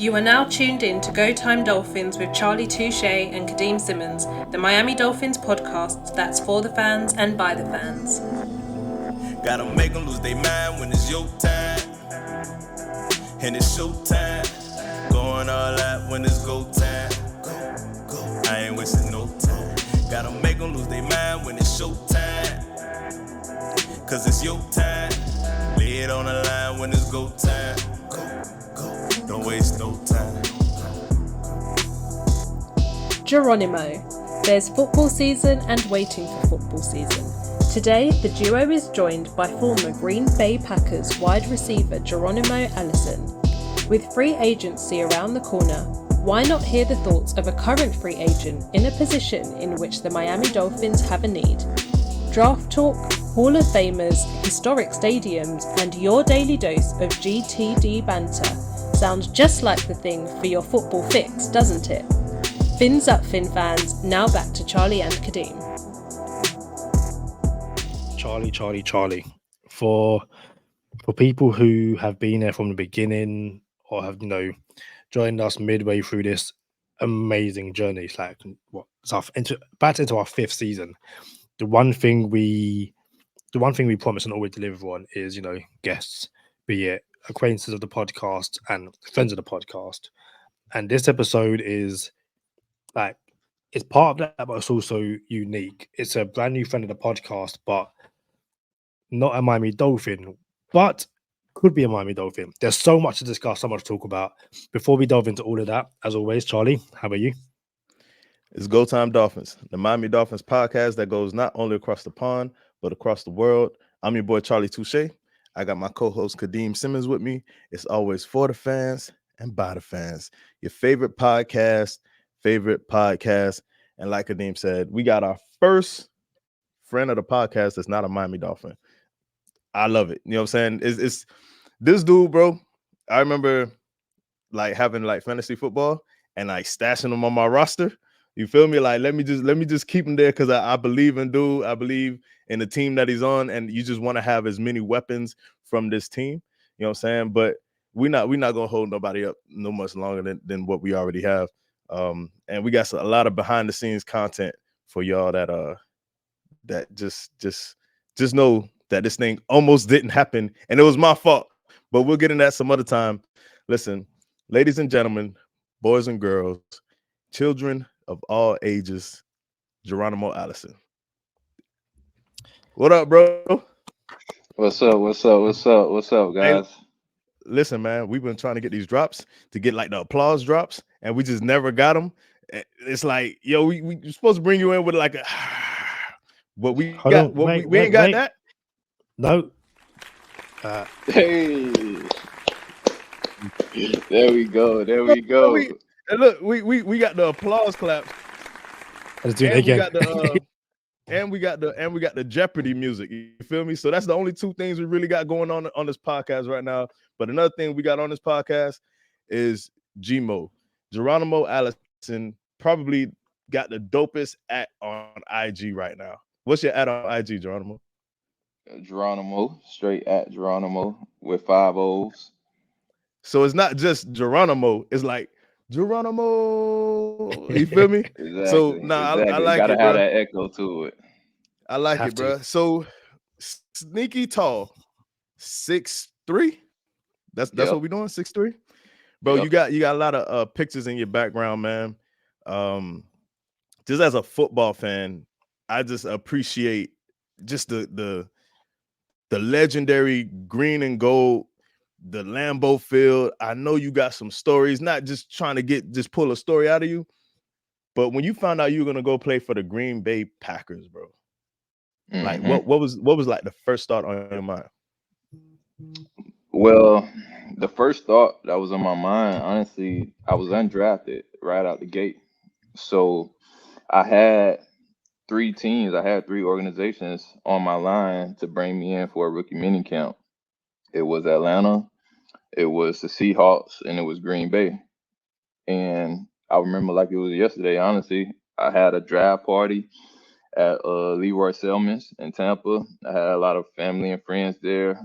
You are now tuned in to Go Time Dolphins with Charlie Touche and Kadeem Simmons, the Miami Dolphins podcast that's for the fans and by the fans. Gotta make them lose their mind when it's your time. And it's show time. Going all out when it's go time. I ain't wasting no time. Gotta make them lose their mind when it's show time. Cause it's your time. Lay it on the line when it's go time. Don't waste no time. Geronimo. There's football season and waiting for football season. Today, the duo is joined by former Green Bay Packers wide receiver Geronimo Allison. With free agency around the corner, why not hear the thoughts of a current free agent in a position in which the Miami Dolphins have a need? Draft talk, Hall of Famers, historic stadiums, and your daily dose of GTD banter sounds just like the thing for your football fix, doesn't it? Fins up, Fin fans. Now back to Charlie and Kadeem. Charlie. For people who have been there from the beginning or have, joined us midway through this amazing journey, it's like about into our fifth season. The one thing we promise and always deliver on is, guests, be it acquaintances of the podcast and friends of the podcast. And this episode is it's part of that, but it's also unique. It's a brand new friend of the podcast, but not a Miami Dolphin, but could be a Miami Dolphin. There's so much to discuss, so much to talk about. Before we delve into all of that, as always, Charlie, how about you? It's Go Time Dolphins, the Miami Dolphins podcast that goes not only across the pond, but across the world. I'm your boy, Charlie Touche. I got my co-host, Kadeem Simmons, with me. It's always for the fans and by the fans. Your favorite podcast. And like Kadeem said, we got our first friend of the podcast that's not a Miami Dolphin. I love it. You know what I'm saying? It's this dude, bro. I remember having fantasy football and stashing him on my roster. You feel me? Let me just keep him there because I believe in dude. I believe in the team that he's on, and you just want to have as many weapons from this team. You know what I'm saying? But we're not gonna hold nobody up no much longer than what we already have. And we got a lot of behind the scenes content for y'all that just know that this thing almost didn't happen and it was my fault. But we'll get into that some other time. Listen, ladies and gentlemen, boys and girls, children of all ages, Geronimo Allison. What up, bro? What's up, guys? Hey, listen, man, we've been trying to get these drops to get the applause drops, and we just never got them. It's like, yo, we supposed to bring you in with a but we ain't got that. No. Hey, there we go. And look, we got the applause clap. Let's do it again. We got the Jeopardy music. You feel me? So that's the only two things we really got going on this podcast right now. But another thing we got on this podcast is Geronimo Allison. Probably got the dopest at on IG right now. What's your at on IG, Geronimo? Geronimo, straight at Geronimo with 5 O's. So it's not just Geronimo, it's like Geronimo. You feel me? Exactly. So I like gotta it, have bro. that echo to it. I like it, bro. So sneaky tall, 6'3". That's what we're doing, 6'3". Bro, Yep. you got a lot of pictures in your background, man. Just as a football fan, I just appreciate just the legendary green and gold, the Lambeau Field. I know you got some stories, not just trying to pull a story out of you, but when you found out you were gonna go play for the Green Bay Packers, bro, what was the first thought on your mind? Well, the first thought that was on my mind, honestly, I was undrafted right out the gate. So I had 3 teams, I had 3 organizations on my line to bring me in for a rookie mini camp. It was Atlanta, it was the Seahawks, and it was Green Bay. And I remember like it was yesterday, honestly. I had a draft party at Leroy Selman's in Tampa. I had a lot of family and friends there.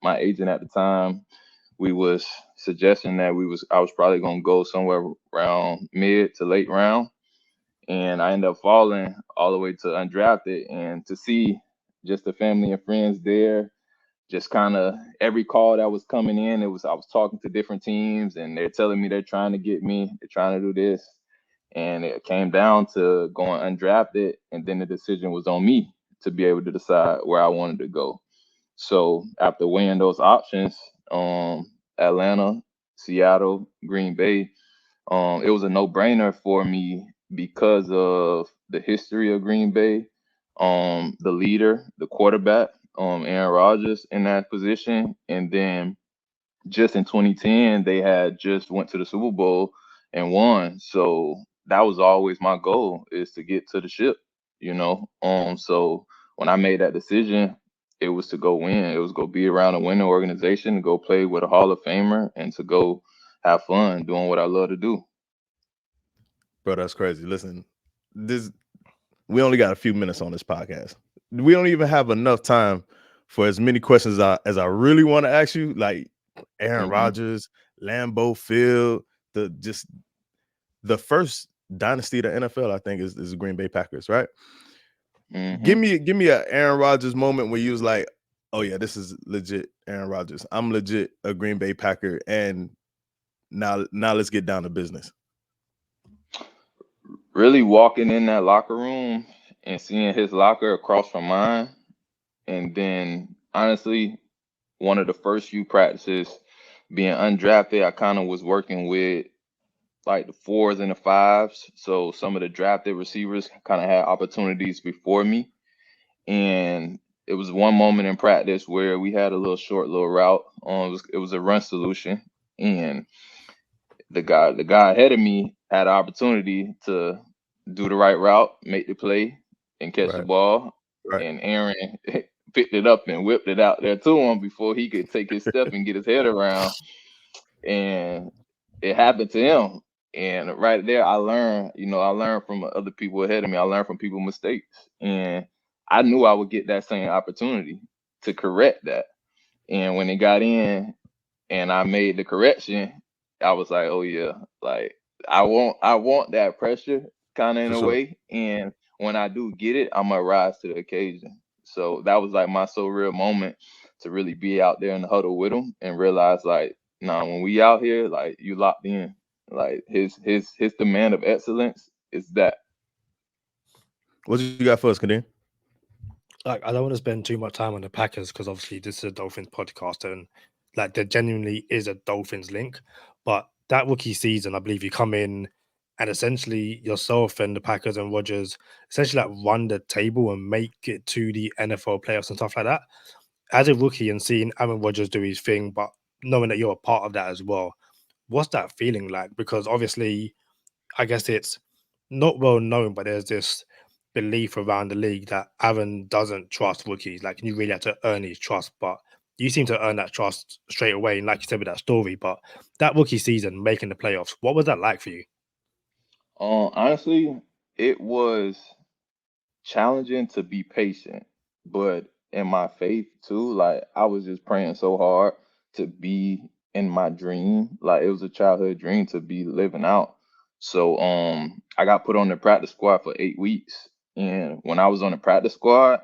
My agent at the time, we was suggesting that I was probably gonna go somewhere around mid to late round, and I ended up falling all the way to undrafted. And to see just the family and friends there, just kind of every call that was coming in, I was talking to different teams, and they're telling me they're trying to get me, they're trying to do this, and it came down to going undrafted, and then the decision was on me to be able to decide where I wanted to go. So after weighing those options, Atlanta, Seattle, Green Bay, it was a no-brainer for me because of the history of Green Bay, the leader, the quarterback, Aaron Rodgers in that position, and then just in 2010 they had just went to the Super Bowl and won. So that was always my goal, is to get to the ship, you know. So when I made that decision, it was to go win. It was go be around a winning organization, to go play with a Hall of Famer, and to go have fun doing what I love to do. Bro, that's crazy. Listen, we only got a few minutes on this podcast. We don't even have enough time for as many questions as I really want to ask you, like Aaron Rodgers, Lambeau Field, the first dynasty of the NFL, I think, is the Green Bay Packers, right? Give me a Aaron Rodgers moment where you was like, oh yeah, this is legit Aaron Rodgers. I'm legit a Green Bay Packer, and now let's get down to business. Really walking in that locker room and seeing his locker across from mine, and then honestly, one of the first few practices, being undrafted, I kind of was working with like the 4s and the 5s. So some of the drafted receivers kind of had opportunities before me. And it was one moment in practice where we had a short little route. It was a run solution. And the guy ahead of me had an opportunity to do the right route, make the play, and catch the ball. Right. And Aaron picked it up and whipped it out there to him before he could take his step and get his head around. And it happened to him. And right there, I learned from other people ahead of me. I learned from people's mistakes. And I knew I would get that same opportunity to correct that. And when it got in and I made the correction, I was like, oh yeah, like I want that pressure kind of in a way. And when I do get it, I'm gonna rise to the occasion. So that was like my so real moment to really be out there in the huddle with him and realize, like, nah, when we out here, like, you locked in. Like his demand of excellence is that. What you got for us, Kadeem? Like, I don't want to spend too much time on the Packers because obviously this is a Dolphins podcast, and like there genuinely is a Dolphins link. But that rookie season, I believe you come in and essentially yourself and the Packers and Rodgers essentially like run the table and make it to the NFL playoffs and stuff like that. As a rookie and seeing Aaron Rodgers do his thing, but knowing that you're a part of that as well, what's that feeling like? Because obviously, I guess it's not well known, but there's this belief around the league that Aaron doesn't trust rookies. Like, you really have to earn his trust, but you seem to earn that trust straight away. And like you said with that story, but that rookie season, making the playoffs, what was that like for you? Honestly, it was challenging to be patient, but in my faith too, like I was just praying so hard to be in my dream. Like it was a childhood dream to be living out. So I got put on the practice squad for 8 weeks. And when I was on the practice squad,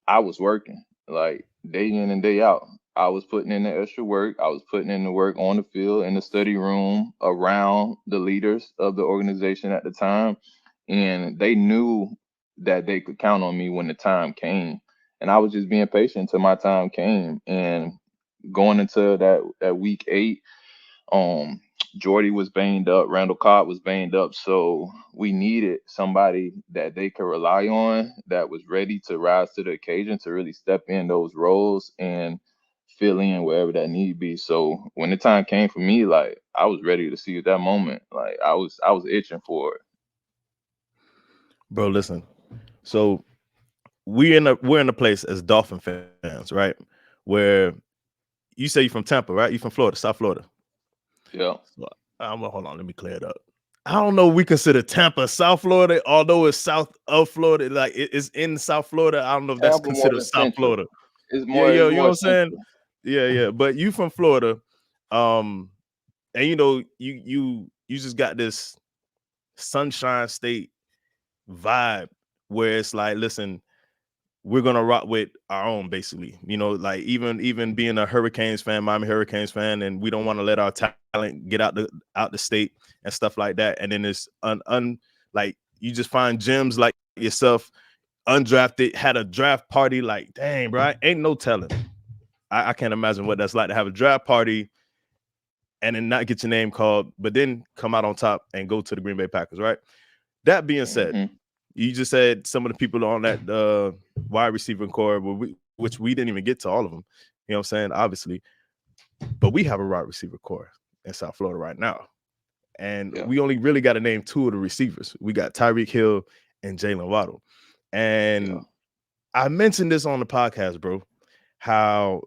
I was working like day in and day out. I was putting in the extra work. I was putting in the work on the field, in the study room, around the leaders of the organization at the time. And they knew that they could count on me when the time came. And I was just being patient until my time came. And going into that week 8, Jordy was banged up, Randall Cobb was banged up, so we needed somebody that they could rely on, that was ready to rise to the occasion, to really step in those roles and fill in wherever that need be. So when the time came for me, like I was ready to see at that moment. Like I was itching for it. Bro, listen. So we're in a place as Dolphin fans, right? Where you say you're from Tampa, right? You're from Florida, South Florida. Yeah. So, hold on, let me clear it up. I don't know. We consider Tampa South Florida, although it's south of Florida. Like it's in South Florida. I don't know if that's considered South Florida. It's more. You know what I'm central. saying? Yeah. But you from Florida. And you just got this Sunshine State vibe where it's like, listen, we're gonna rock with our own, basically. Like even being a Hurricanes fan, Miami Hurricanes fan, and we don't want to let our talent get out the state and stuff like that. And then it's like you just find gems like yourself, undrafted, had a draft party. Like, dang, bro, ain't no telling. I can't imagine what that's like to have a draft party and then not get your name called, but then come out on top and go to the Green Bay Packers, right? That being said, you just said some of the people on that wide receiver core, which we didn't even get to all of them. You know what I'm saying? Obviously. But we have a wide receiver core in South Florida right now. And we only really got to name two of the receivers. We got Tyreek Hill and Jalen Waddle. And I mentioned this on the podcast, bro, how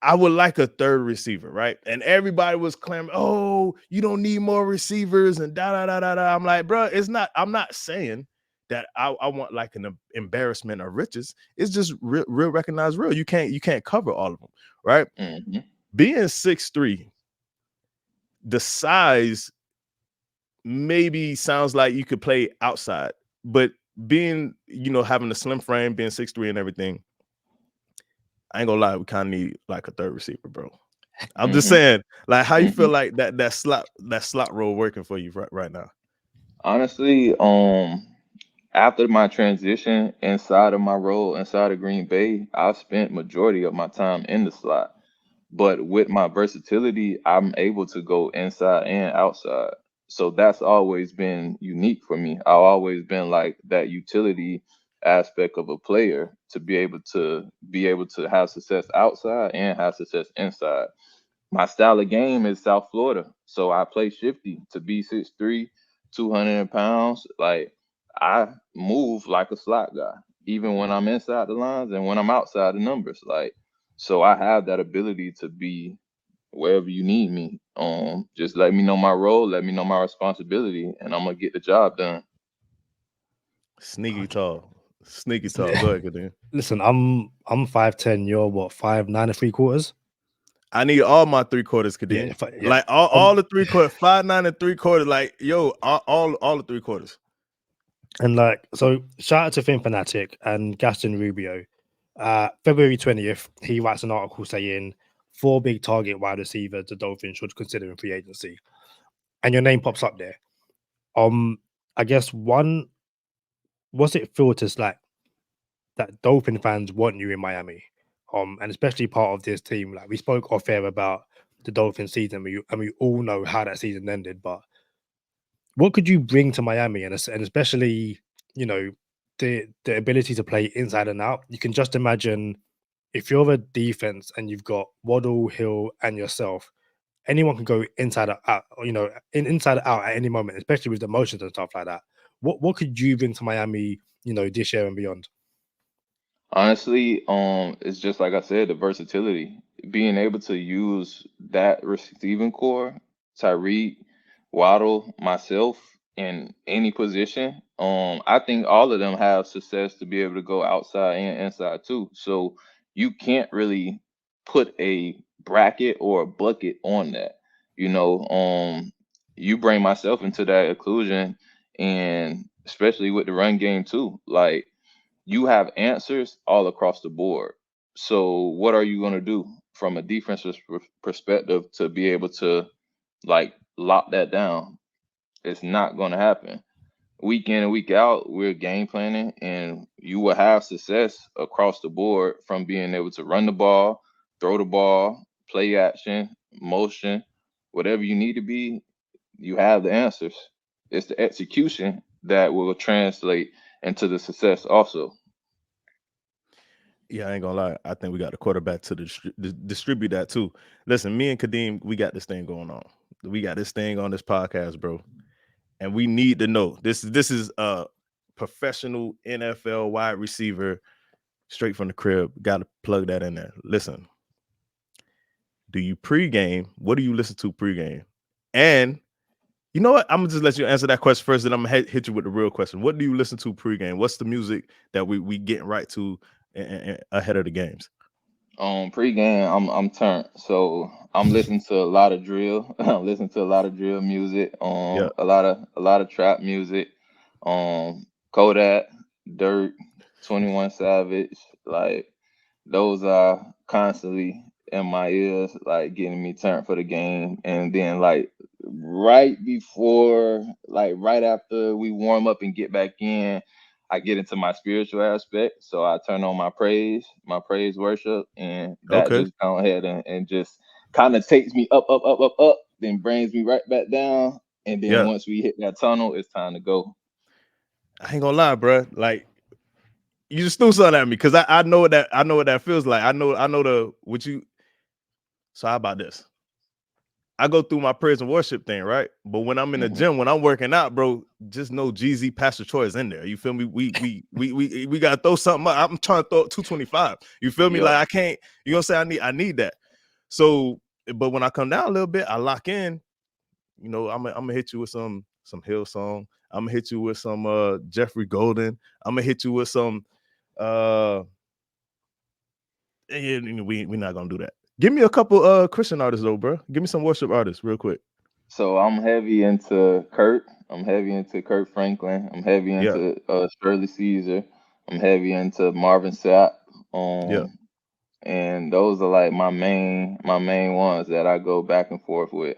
I would like a third receiver, right? And everybody was clamoring, oh, you don't need more receivers and da-da-da-da-da. I'm like, bro, I'm not saying that I want like an embarrassment of riches. It's just real recognized real. You can't cover all of them, right? Mm-hmm. Being 6'3", the size maybe sounds like you could play outside, but being, having a slim frame, being 6'3" and everything, I ain't gonna lie, we kind of need like a third receiver, bro. I'm just saying, like, how you feel like that slot role working for you right now? Honestly, after my transition inside of my role inside of Green Bay, I've spent majority of my time in the slot. But with my versatility, I'm able to go inside and outside. So that's always been unique for me. I've always been like that utility aspect of a player to be able to have success outside and have success inside. My style of game is South Florida. So I play shifty to be 6'3", 200 pounds. Like, I move like a slot guy, even when I'm inside the lines and when I'm outside the numbers. Like, so I have that ability to be wherever you need me. Just let me know my role, let me know my responsibility, and I'm gonna get the job done. Sneaky tall. Go ahead, Kadeem. Listen, I'm 5'10", you're what, 5'9" and 3/4? I need all my 3/4, Kadeem. Like all the 3/4, 5'9" and 3/4. Like, yo, all the 3/4. And like, so shout out to Fin Fanatic and Gaston Rubio. February 20th, he writes an article saying 4 big target wide receivers the Dolphins should consider in free agency, and your name pops up there. I guess one, what's it filters like that Dolphin fans want you in Miami, and especially part of this team. Like, we spoke off air about the Dolphin season, and we all know how that season ended. But what could you bring to Miami, and especially, the ability to play inside and out? You can just imagine if you're a defense and you've got Waddle, Hill, and yourself, anyone can go inside or out, inside or out at any moment, especially with the motions and stuff like that. What could you bring to Miami, this year and beyond? Honestly, it's just like I said, the versatility, being able to use that receiving core, Tyreek, Waddle, myself in any position. I think all of them have success to be able to go outside and inside too. So you can't really put a bracket or a bucket on that. You bring myself into that inclusion, and especially with the run game too. Like, you have answers all across the board. So what are you going to do from a defensive perspective to be able to like lock that down? It's not going to happen. Week in and week out, we're game planning, and you will have success across the board from being able to run the ball, throw the ball, play action, motion, whatever you need to be. You have the answers. It's the execution that will translate into the success also. Yeah, I ain't gonna lie. I think we got the quarterback to distribute that too. Listen, me and Kadeem, we got this thing going on. We got this thing on this podcast, bro. And we need to know. This is a professional NFL wide receiver straight from the crib. Got to plug that in there. Listen, do you pregame? What do you listen to pregame? And you know what? I'm gonna just let you answer that question first, and I'm gonna hit you with the real question. What do you listen to pregame? What's the music that we getting right to ahead of the games? Pregame, I'm turned. So I'm listening to a lot of drill. I'm listening to a lot of drill music. Yeah. A lot of trap music. Kodak, Dirt, 21 Savage. Like those are constantly in my ears, like getting me turned for the game. And then right after we warm up and get back in, I get into my spiritual aspect. So I turn on my praise worship, and that Okay. just go ahead and just kind of takes me up, up, up, up, up, then brings me right back down. And then Yeah. once we hit that tunnel, it's time to go. I ain't gonna lie, bro. Like you just threw something at me because I know what that feels like. I know the what you. So how about this? I go through my praise and worship thing, right? But when I'm in the hmm gym, when I'm working out, bro, just know Jeezy, Pastor Troy is in there. You feel me? We gotta throw something up. I'm trying to throw 225. You feel me? Yep. Like I can't. You know what I'm saying? I need that. So, but when I come down a little bit, I lock in. You know, I'm gonna hit you with some Hill song. I'm gonna hit you with some Jeffrey Golden. I'm gonna hit you with some we're not gonna do that. Give me a couple Christian artists though, bro. Give me some worship artists real quick. So I'm heavy into Kurt. I'm heavy into Kurt Franklin. I'm heavy Yeah, into Shirley Caesar. I'm heavy into Marvin Sapp. yeah. And those are like my main ones that I go back and forth with.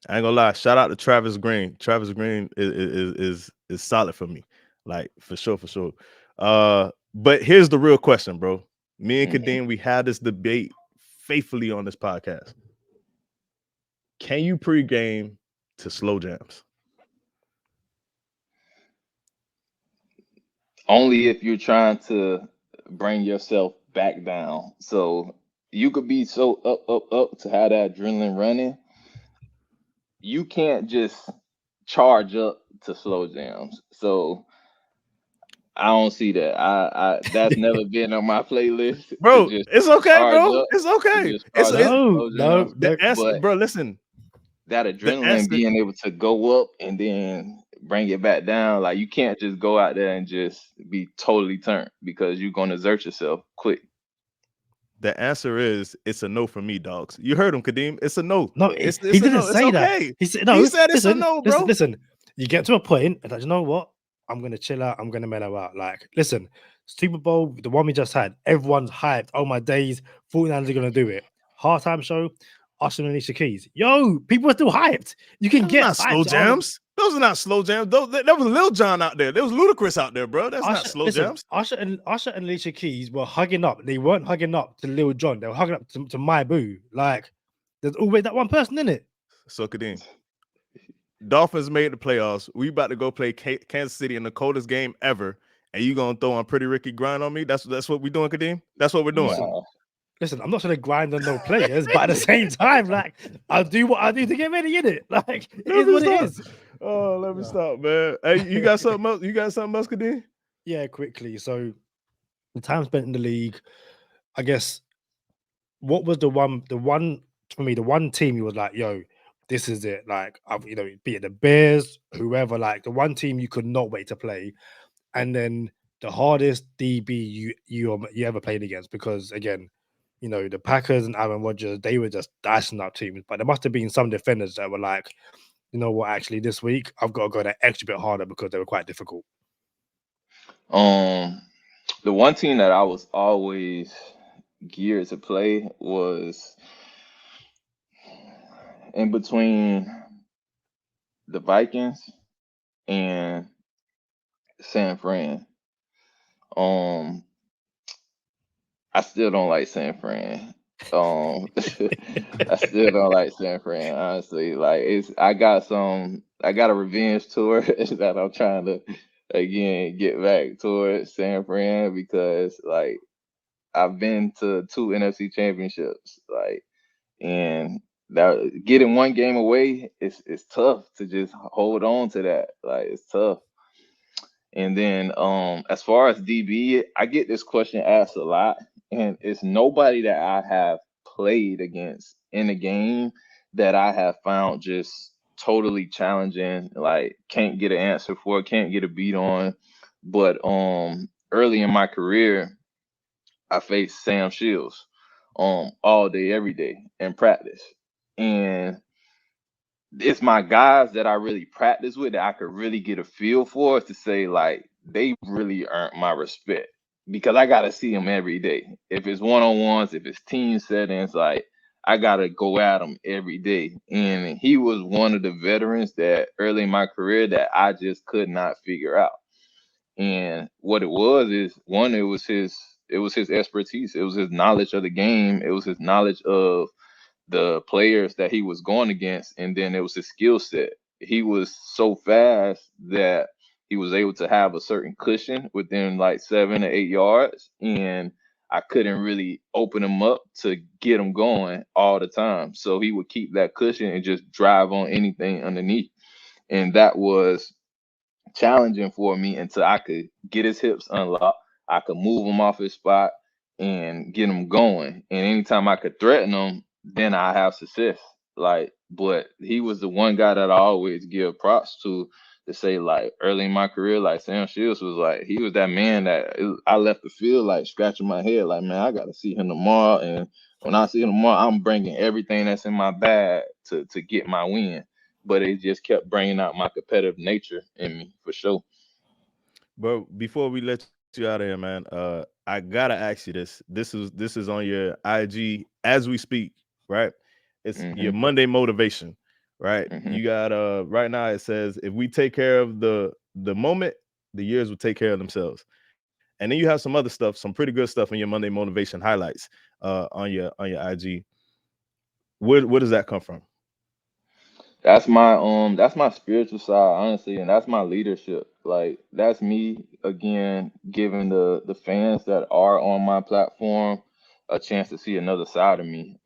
I ain't gonna lie. Shout out to Travis Green. Travis Green is solid for me. Like for sure, for sure. But here's the real question, bro. Me and hmm Kadeem, we had this debate faithfully on this podcast. Can you pregame to slow jams? Only if you're trying to bring yourself back down. So you could be so up, up, up to have that adrenaline running. You can't just charge up to slow jams. So I don't see that. I that's never been on my playlist to Bro, just it's okay, charge bro. up, It's to okay. just It's charge up it, to No, slow no, jams. the no. answer, But bro. Listen, that the adrenaline answer. being able to go up and then bring it back down, like you can't just go out there and just be totally turned because you're gonna exert yourself quick. The answer is it's a no for me, dogs. You heard him, Kadeem. It's a no. No, It's he a didn't no. It's say that. okay. He said He no. said it's a Listen, no, listen, bro. listen. You get to a point and like, you know what? I'm gonna chill out. I'm gonna mellow out. Like, listen, Super Bowl, the one we just had, everyone's hyped. Oh my days, 49ers are gonna do it. Halftime show, Usher and Alicia Keys. Yo, people are still hyped. You can Those are get not slow hyped to other. jams. Those are not slow jams. There was Lil Jon out there. There was Ludacris out there, bro. That's not Usher, slow listen, jams. Usher and Alicia Keys were hugging up. They weren't hugging up to Lil Jon. They were hugging up to My Boo. Like, there's always that one person in it. So Kadeem, Dolphins made the playoffs. We about to go play Kansas City in the coldest game ever, and you gonna throw on Pretty Ricky Grind on me? That's what we doing, Kadeem. That's what we're doing. Listen, Nah. listen, I'm not trying to grind on no players, but at the same time, like I'll do what I do to get ready in it. Like it Let is me what it stop. is. Oh, let me stop, man. Hey, you got something else? You got something else, Kadeem? Yeah, quickly. So the time spent in the league, I guess. What was the one for me? The one team you was like, yo, this is it. Like, be it the Bears, whoever. Like the one team you could not wait to play, and then the hardest DB you ever played against, because again, the Packers and Aaron Rodgers, they were just dicing up teams, but there must have been some defenders that were like, you know what, actually this week I've got to go that extra bit harder because they were quite difficult. Um, the one team that I was always geared to play was in between the Vikings and San Fran. Um, I still don't like San Fran. I still don't like San Fran, honestly. Like I got a revenge tour that I'm trying to again get back towards San Fran because like I've been to two NFC championships, like, and that getting one game away is tough to just hold on to that. Like it's tough. And then as far as DB, I get this question asked a lot, and it's nobody that I have played against in a game that I have found just totally challenging, like can't get an answer for, can't get a beat on. But early in my career, I faced Sam Shields. all day, every day in practice. And it's my guys that I really practice with that I could really get a feel for to say like they really earned my respect because I gotta see them every day. If it's one-on-ones, if it's team settings, like I gotta go at them every day. And he was one of the veterans that early in my career that I just could not figure out. And what it was is one, it was his expertise, it was his knowledge of the game, it was his knowledge of the players that he was going against, and then it was his skill set. He was so fast that he was able to have a certain cushion within like 7 or 8 yards, and I couldn't really open him up to get him going all the time. So he would keep that cushion and just drive on anything underneath, and that was challenging for me until I could get his hips unlocked. I could move him off his spot and get him going. And anytime I could threaten him, then I have success. Like, but he was the one guy that I always give props to say, like, early in my career, like Sam Shields was like, he was that man I left the field like scratching my head, like, man, I got to see him tomorrow. And when I see him tomorrow, I'm bringing everything that's in my bag to get my win, but it just kept bringing out my competitive nature in me for sure. But before we let you out of here, man, I gotta ask you this. This is on your IG as we speak, right? It's your Hmm. Monday motivation, right? Hmm. You got right now it says if we take care of the moment, the years will take care of themselves. And then you have some other stuff, some pretty good stuff in your Monday motivation highlights on your IG. Where does that come from? That's my spiritual side, honestly, and that's my leadership. Like that's me again giving the fans that are on my platform a chance to see another side of me.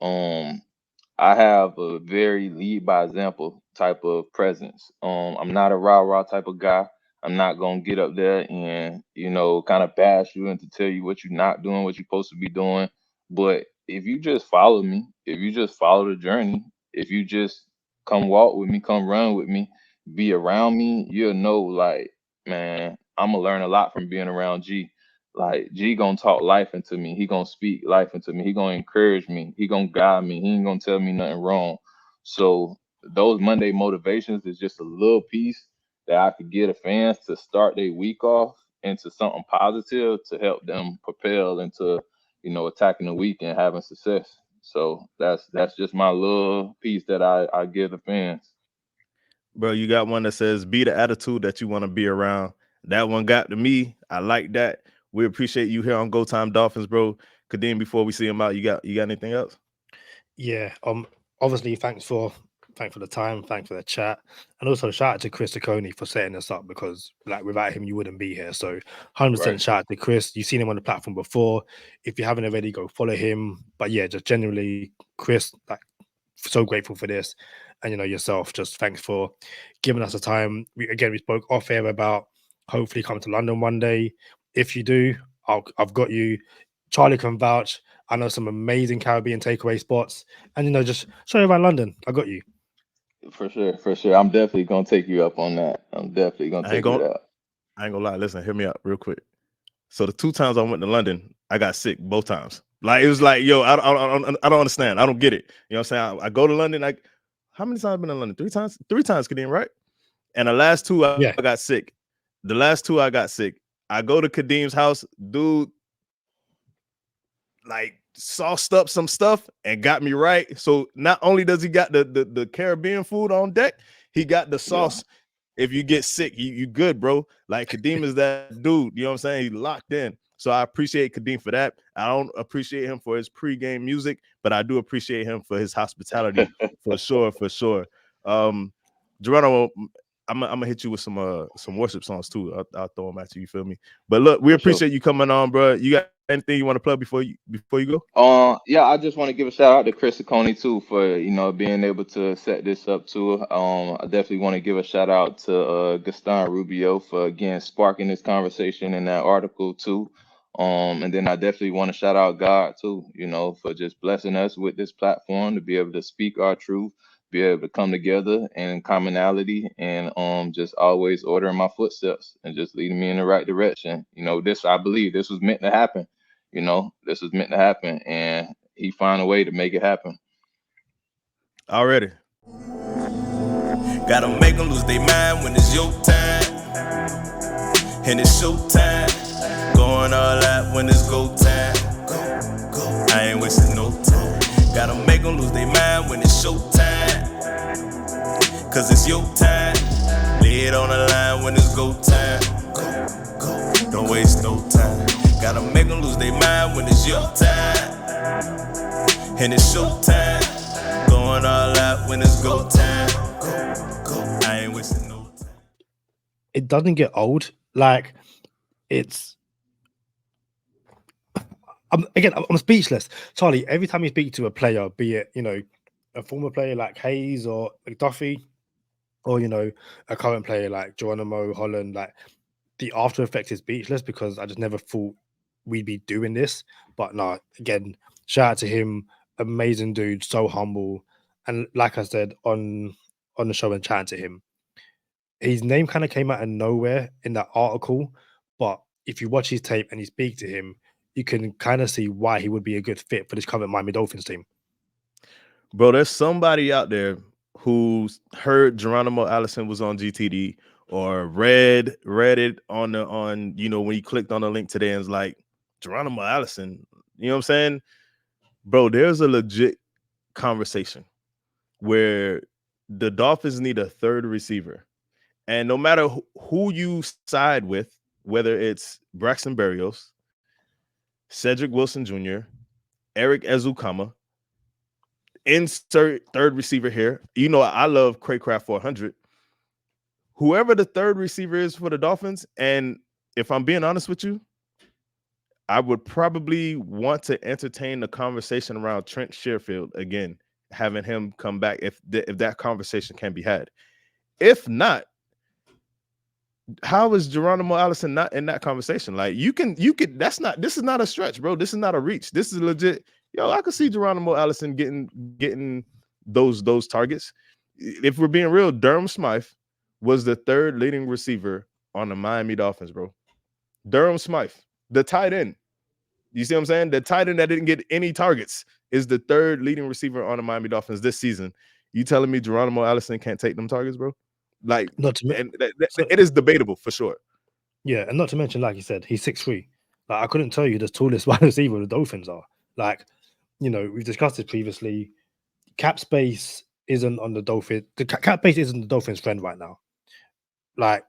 I have a very lead by example type of presence. I'm not a rah rah type of guy. I'm not gonna get up there and kind of bash you and to tell you what you're not doing, what you're supposed to be doing. But if you just follow me, if you just follow the journey, if you just come walk with me, come run with me, be around me, you'll know like, man, I'm gonna learn a lot from being around G. Like G gonna talk life into me. He gonna speak life into me. He gonna encourage me. He gonna guide me. He ain't gonna tell me nothing wrong. So those Monday motivations is just a little piece that I could get a fans to start their week off into something positive to help them propel into, attacking the week and having success. So that's just my little piece that I give the fans. Bro, you got one that says be the attitude that you want to be around. That one got to me. I like that. We appreciate you here on Go Time Dolphins, bro. Kadeem, before we see him out, you got anything else? Yeah. Obviously, thanks for the time, thanks for the chat, and also shout out to Chris Ciccone for setting us up because like without him you wouldn't be here. So 100% Right. shout out to Chris. You've seen him on the platform before. If you haven't already, go follow him. But yeah, just generally, Chris, like so grateful for this, and yourself. Just thanks for giving us the time. We spoke off air about hopefully coming to London one day. If you do, I've got you. Charlie can vouch. I know some amazing Caribbean takeaway spots, and just show you around London. I got you. For sure, for sure. I'm definitely gonna take you up on that. I'm definitely gonna I ain't take it gonna up. I ain't gonna lie. Listen, hear me out real quick. So the 2 times I went to London, I got sick both times. Like it was like, yo, I don't understand. I don't get it. You know what I'm saying? I go to London. Like, how many times I've been in London? 3 times. 3 times, Kadeem, right? And the last two I Yeah. got sick. The last two I got sick. I go to Kadeem's house, dude, like sauced up some stuff and got me right. So not only does he got the Caribbean food on deck, he got the Yeah. sauce. If you get sick, you good, bro. Like Kadeem is that dude. You know what I'm saying? He locked in. So I appreciate Kadeem for that. I don't appreciate him for his pregame music, but I do appreciate him for his hospitality for sure, for sure. Geronimo, I'm gonna hit you with some worship songs too. I'll throw them at you. You feel me? But look, we For sure. appreciate you coming on, bro. You got anything you want to plug before you go? Yeah, I just want to give a shout out to Chris Coney too for being able to set this up too. I definitely want to give a shout out to Gaston Rubio for again sparking this conversation in that article too. And then I definitely want to shout out God too, for just blessing us with this platform to be able to speak our truth, be able to come together in commonality, and just always ordering my footsteps and just leading me in the right direction. This I believe this was meant to happen. This was meant to happen, and he find a way to make it happen. Already. Gotta make them lose their mind when it's your time. And it's show time. Going all out when it's go time. I ain't wasting no time. Gotta make them lose their mind when it's show time. Cause it's your time. Lay it on the line when it's go time. Don't waste no time. Gotta make them lose their mind when it's your time. And it's show time. Going all out when it's go time. I ain't wasting no time. It doesn't get old. Like, it's I'm speechless. Charlie, every time you speak to a player, be it, a former player like Hayes or McDuffie, or, a current player like Geronimo, Holland, like, the after effect is speechless because I just never thought we'd be doing this. But no, again, shout out to him. Amazing dude, so humble. And like I said on the show and chatting to him, his name kind of came out of nowhere in that article. But if you watch his tape and you speak to him, you can kind of see why he would be a good fit for this current Miami Dolphins team. Bro, there's somebody out there who's heard Geronimo Allison was on GTD or read it on when you clicked on the link today and it's like, Geronimo Allison, you know what I'm saying? Bro, there's a legit conversation where the Dolphins need a third receiver. And no matter who you side with, whether it's Braxton Berrios, Cedric Wilson Jr., Eric Ezukama, insert third receiver here. I love Craycraft 400. Whoever the third receiver is for the Dolphins, and if I'm being honest with you, I would probably want to entertain the conversation around Trent Sherfield again, having him come back if that conversation can be had. If not, how is Geronimo Allison not in that conversation? Like, you could, this is not a stretch, bro. This is not a reach. This is legit. I could see Geronimo Allison getting those targets. If we're being real, Durham Smythe was the third leading receiver on the Miami Dolphins, bro. Durham Smythe, the tight end. You see what I'm saying? The tight end that didn't get any targets is the third leading receiver on the Miami Dolphins this season. You telling me Geronimo Allison can't take them targets, bro? Like, it is debatable for sure. Yeah, and not to mention, like you said, he's 6'3". Like, I couldn't tell you the tallest wide receiver the Dolphins are. Like, we've discussed it previously. Cap space isn't on the Dolphins. The cap space isn't the Dolphins' friend right now. Like,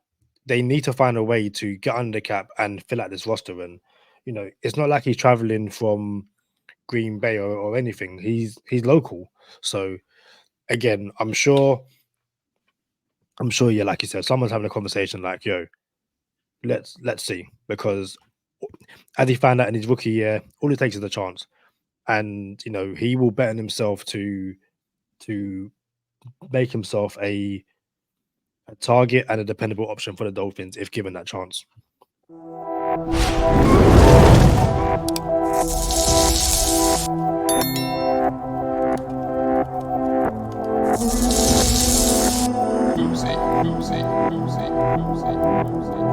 they need to find a way to get under the cap and fill out this roster. And it's not like he's traveling from Green Bay or anything. He's local. So again, I'm sure, yeah, like you said, someone's having a conversation like, yo, let's see. Because as he found out in his rookie year, all it takes is a chance. And he will bet on himself to make himself a target and a dependable option for the Dolphins if given that chance. Oopsie.